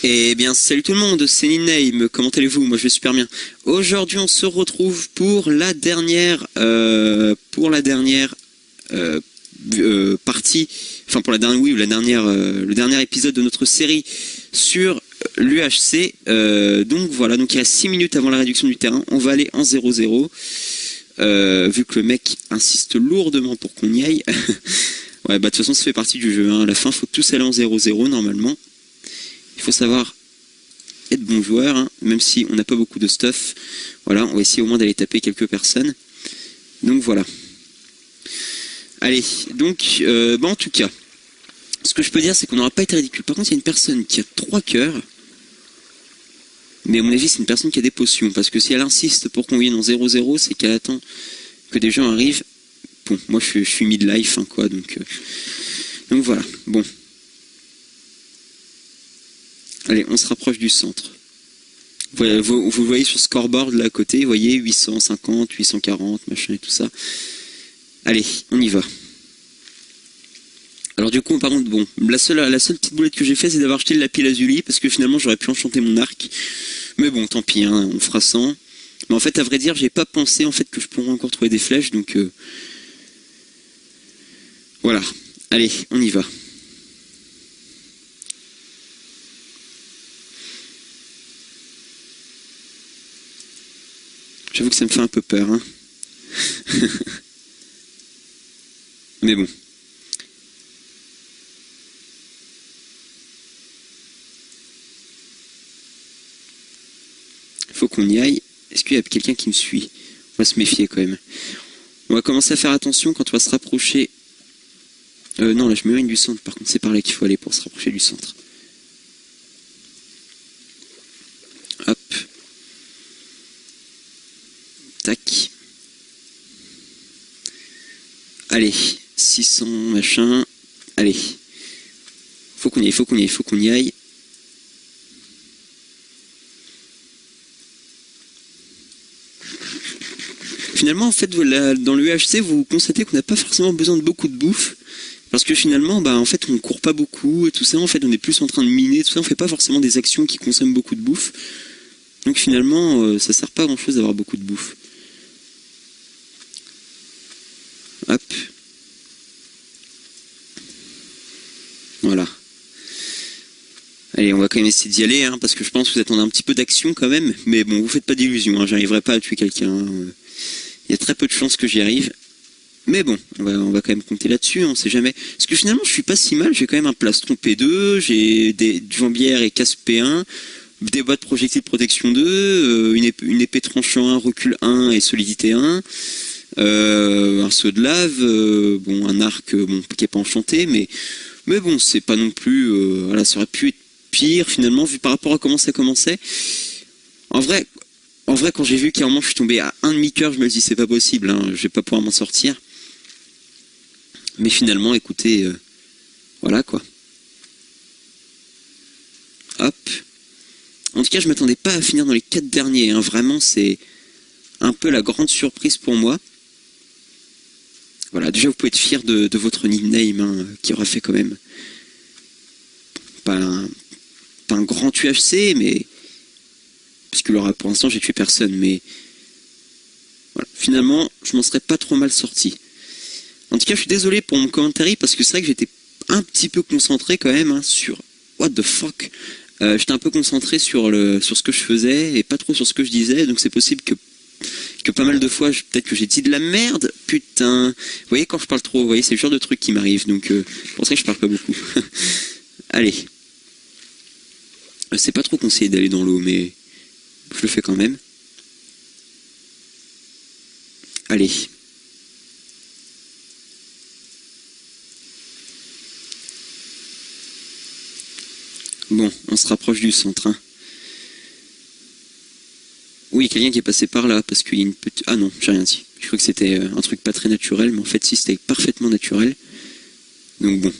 Eh bien, salut tout le monde, c'est Niname, comment allez-vous? Moi je vais super bien. Aujourd'hui on se retrouve pour la dernière, partie, enfin pour la dernière, oui, la dernière, le dernier épisode de notre série sur l'UHC. Donc voilà, donc il reste 6 minutes avant la réduction du terrain, on va aller en 0-0, vu que le mec insiste lourdement pour qu'on y aille. Ouais, bah de toute façon ça fait partie du jeu, hein. À la fin faut tous aller en 0-0 normalement. Il faut savoir être bon joueur, hein, même si on n'a pas beaucoup de stuff. Voilà, on va essayer au moins d'aller taper quelques personnes. Donc voilà. Allez, donc, en tout cas, ce que je peux dire, c'est qu'on n'aura pas été ridicule. Par contre, il y a une personne qui a 3 cœurs. Mais à mon avis, c'est une personne qui a des potions. Parce que si elle insiste pour qu'on vienne en 0-0, c'est qu'elle attend que des gens arrivent. Bon, moi je suis mid-life, hein, quoi, donc voilà, bon. Allez, on se rapproche du centre. Vous voyez sur scoreboard là à côté, vous voyez 850, 840, machin et tout ça. Allez, on y va. Alors du coup, par contre, bon, la seule petite boulette que j'ai fait, c'est d'avoir acheté le lapis lazuli, parce que finalement j'aurais pu enchanter mon arc. Mais bon, tant pis, hein, on fera 100. Mais en fait, à vrai dire, j'ai pas pensé en fait que je pourrais encore trouver des flèches, donc voilà. Allez, on y va. J'avoue que ça me fait un peu peur, hein. Mais bon. Faut qu'on y aille. Est-ce qu'il y a quelqu'un qui me suit? On va se méfier quand même. On va commencer à faire attention quand on va se rapprocher. Non, là je m'éloigne du centre. Par contre, c'est par là qu'il faut aller pour se rapprocher du centre. Hop. Tac. Allez, 600 machin. Allez. Faut qu'on y aille. Finalement, en fait, dans le UHC, vous constatez qu'on n'a pas forcément besoin de beaucoup de bouffe. Parce que finalement, bah, en fait, on court pas beaucoup et tout ça. En fait, on est plus en train de miner, tout ça. On fait pas forcément des actions qui consomment beaucoup de bouffe. Donc finalement, ça sert pas à grand chose d'avoir beaucoup de bouffe. Hop. Voilà. Allez, on va quand même essayer d'y aller, hein, parce que je pense que vous attendez un petit peu d'action quand même. Mais bon, vous faites pas d'illusions, hein, j'arriverai pas à tuer quelqu'un. Il y a très peu de chances que j'y arrive. Mais bon, on va quand même compter là-dessus, on sait jamais. Parce que finalement, je suis pas si mal, j'ai quand même un plastron P2, j'ai des jambières et casse P1, des boîtes projectiles protection 2, une épée tranchant 1, recul 1 et solidité 1, un seau de lave, bon, un arc bon, qui est pas enchanté, mais bon, c'est pas non plus... voilà, ça aurait pu être pire, finalement, vu par rapport à comment ça commençait. En vrai, quand j'ai vu qu'à un moment je suis tombé à un demi-cœur, je me dis c'est pas possible, hein, je vais pas pouvoir m'en sortir. Mais finalement, écoutez, voilà quoi. Hop. En tout cas, je m'attendais pas à finir dans les 4 derniers, hein. Vraiment, c'est un peu la grande surprise pour moi. Voilà, déjà vous pouvez être fier de votre nickname, hein, qui aura fait quand même pas un grand UHC, mais... Puisque pour l'instant j'ai tué personne, mais voilà. Finalement je m'en serais pas trop mal sorti. En tout cas je suis désolé pour mon commentaire, parce que c'est vrai que j'étais un petit peu concentré quand même, hein, sur what the fuck. J'étais un peu concentré sur ce que je faisais et pas trop sur ce que je disais, donc c'est possible que pas mal de fois peut-être que j'ai dit de la merde, putain. Vous voyez, quand je parle trop, vous voyez, c'est le genre de truc qui m'arrive, donc c'est pour ça que je parle pas beaucoup. Allez. C'est pas trop conseillé d'aller dans l'eau, mais je le fais quand même. Allez. Bon, on se rapproche du centre, hein. Oui, quelqu'un qui est passé par là, parce qu'il y a une petite... Ah non, j'ai rien dit. Je crois que c'était un truc pas très naturel, mais en fait si, c'était parfaitement naturel. Donc bon,